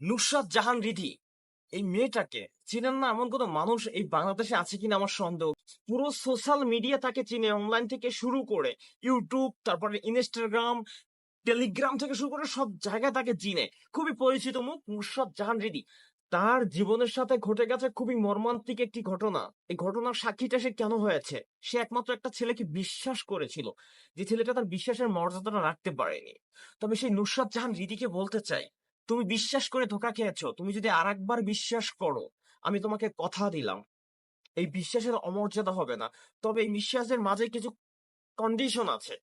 নুসরাত জাহান রিধি, এই মেয়েটাকে চিনেন না এমন কোনো মানুষ এই বাংলাদেশে আছে কিনা আমার সন্দেহ। পুরো সোশ্যাল মিডিয়া তাকে চিনে, অনলাইন থেকে শুরু করে ইউটিউব, তারপরে ইনস্টাগ্রাম, টেলিগ্রাম থেকে শুরু করে সব জায়গায় তাকে চিনে। খুবই পরিচিত মুখ নুসরাত জাহান রিধি। তার জীবনের সাথে ঘটে গেছে খুবই মর্মান্তিক একটি ঘটনা। এই ঘটনার সাক্ষীটা সে কেন হয়েছে? সে একমাত্র একটা ছেলেকে বিশ্বাস করেছিল, যে ছেলেটা তার বিশ্বাসের মর্যাদাটা রাখতে পারেনি। তবে সেই নুসরাত জাহান রিধিকে বলতে চাই, তুমি বিশ্বাস করে ধোঁকা খেয়েছো। তুমি যদি আরেকবার বিশ্বাস করো, আমি তোমাকে কথা দিলাম, এই বিশ্বাসের অমর্যাদা হবে না। তবে এই বিশ্বাসের মাঝে কিছু কন্ডিশন আছে,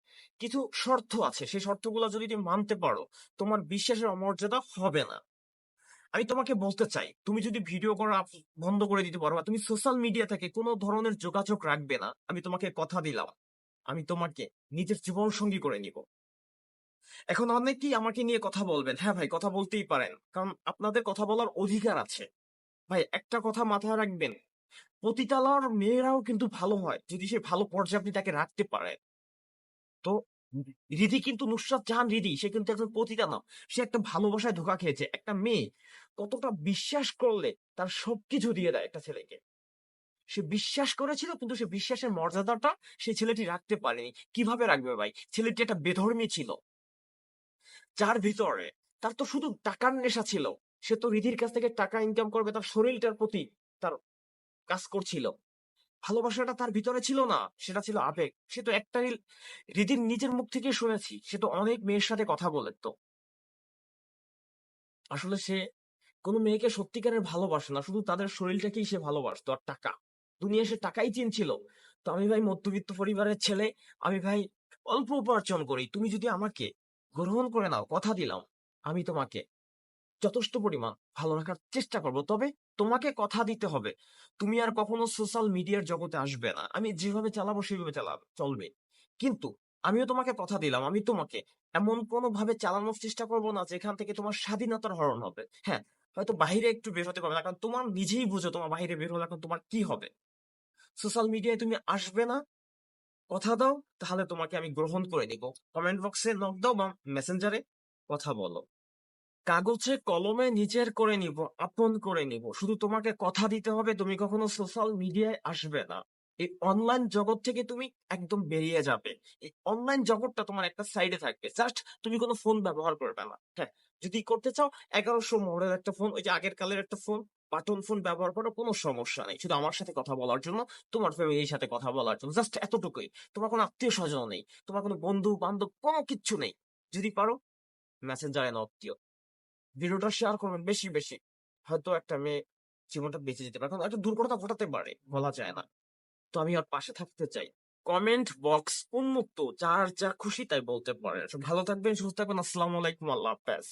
কিছু শর্ত আছে। সেই শর্তগুলো যদি তুমি মানতে পারো, তোমার বিশ্বাসের অমর্যাদা হবে না। আমি তোমাকে বলতে চাই, তুমি যদি ভিডিও করা বন্ধ করে দিতে পারো, বা তুমি সোশ্যাল মিডিয়া থেকে কোনো ধরনের যোগাযোগ রাখবে না, আমি তোমাকে কথা দিলাম, আমি তোমাকে নিজের জীবন সঙ্গী করে নিব। এখন অনেকেই আমাকে নিয়ে কথা বলবেন, হ্যাঁ ভাই, কথা বলতেই পারেন, কারণ আপনাদের কথা বলার অধিকার আছে। ভাই, একটা কথা মাথায় রাখবেন, পতিতালয়ের মেয়েরাও কিন্তু ভালো হয় যদি সে ভালো পর্যায়ে আপনি তাকে রাখতে পারেন। তো রিধি কিন্তু নুসরাত জাহান রিধি, সে কিন্তু একজন পতিতা না। সে একটা ভালোবাসায় ধোঁকা খেয়েছে। একটা মেয়ে কতটা বিশ্বাস করলে তার সবকিছু দিয়ে দেয় একটা ছেলেকে। সে বিশ্বাস করেছিল, কিন্তু সে বিশ্বাসের মর্যাদাটা সেই ছেলেটি রাখতে পারেনি। কিভাবে রাখবে ভাই? ছেলেটি একটা বেধর্মী ছিল, যার ভিতরে তার তো শুধু টাকার নেশা ছিল। সে তো রিধির কাছ থেকে টাকা ইনকাম করবে, তার শরীরটার প্রতি তার কাজ করছিল। ভালোবাসাটা তার ভিতরে ছিল না, সেটা ছিল আবেগ। সে তো একটাই, রিধির নিজের মুখ থেকে শুনেছি, সে তো অনেক মেয়ের সাথে কথা বলে। তো আসলে সে কোনো মেয়েকে সত্যিকারের ভালোবাসে না, শুধু তাদের শরীরটাকেই সে ভালোবাসতো, আর টাকা, দুনিয়া সে টাকাই চিনছিল। তো আমি ভাই মধ্যবিত্ত পরিবারের ছেলে, আমি ভাই অল্প উপার্জন করি। তুমি যদি আমাকে গ্রহণ করে নাও, কথা দিলাম, আমি তোমাকে যথেষ্ট পরিমাণ ভালো রাখার চেষ্টা করব। তবে তোমাকে কথা দিতে হবে, তুমি আর কখনো সোশ্যাল মিডিয়ার জগতে আসবে না। আমি যেভাবে চালাবো সেভাবে চালাবে, চলবে। কিন্তু আমিও তোমাকে কথা দিলাম, আমি তোমাকে এমন কোনো ভাবে চালানোর চেষ্টা করব না যেখান থেকে তোমার স্বাধীনতার হরণ হবে। হ্যাঁ, হয়তো বাইরে একটু বের হতে পারবে না, কারণ তোমার নিজেই বুঝো তোমার বাইরে বের হলে এখন তোমার কি হবে। সোশ্যাল মিডিয়ায় তুমি আসবে না, কথা দাও, তাহলে তোমাকে আমি গ্রহণ করে নিব। কমেন্ট বক্সে নক দাও বা মেসেঞ্জারে কথা বলো। কাগজে কলমে নিজের করে নিব, আপন করে নিব। শুধু তোমাকে কথা দিতে হবে, তুমি কখনো সোশ্যাল মিডিয়ায় আসবে না। এই অনলাইন জগৎ থেকে তুমি একদম বেরিয়ে যাবে। এই অনলাইন জগৎটা তোমার একটা সাইডে থাকবে, জাস্ট তুমি কোনো ফোন ব্যবহার করবে না। হ্যাঁ, যদি করতে চাও 1100 মডেল একটা ফোন, ওই যে আগের কালের একটা ফোন, বাটন ফোন ব্যবহার করো, কোনো সমস্যা নেই। শুধু আমার সাথে কথা বলার জন্য, তোমার ফ্যামিলির সাথে কথা বলার জন্য, জাস্ট এতটুকুই। তোমার কোনো আত্মীয় স্বজন নেই, তোমার কোনো বন্ধু বান্ধব, কোনো কিচ্ছু নেই। যদি পারো মেসেঞ্জারে নক দিও, ভিডিওটা শেয়ার করবেন বেশি বেশি। হয়তো একটা মেয়ে জীবনটা বেঁচে যেতে পারে, কারণ একটা দুর্ঘটনা ঘটাতে পারে, বলা যায় না। তো আমি ওর পাশে থাকতে চাই। কমেন্ট বক্স উন্মুক্ত, যার যা খুশি তাই বলতে পারেন। ভালো থাকবেন, সুস্থ থাকবেন। আসসালামু আলাইকুম, আল্লাহ হাফেজ।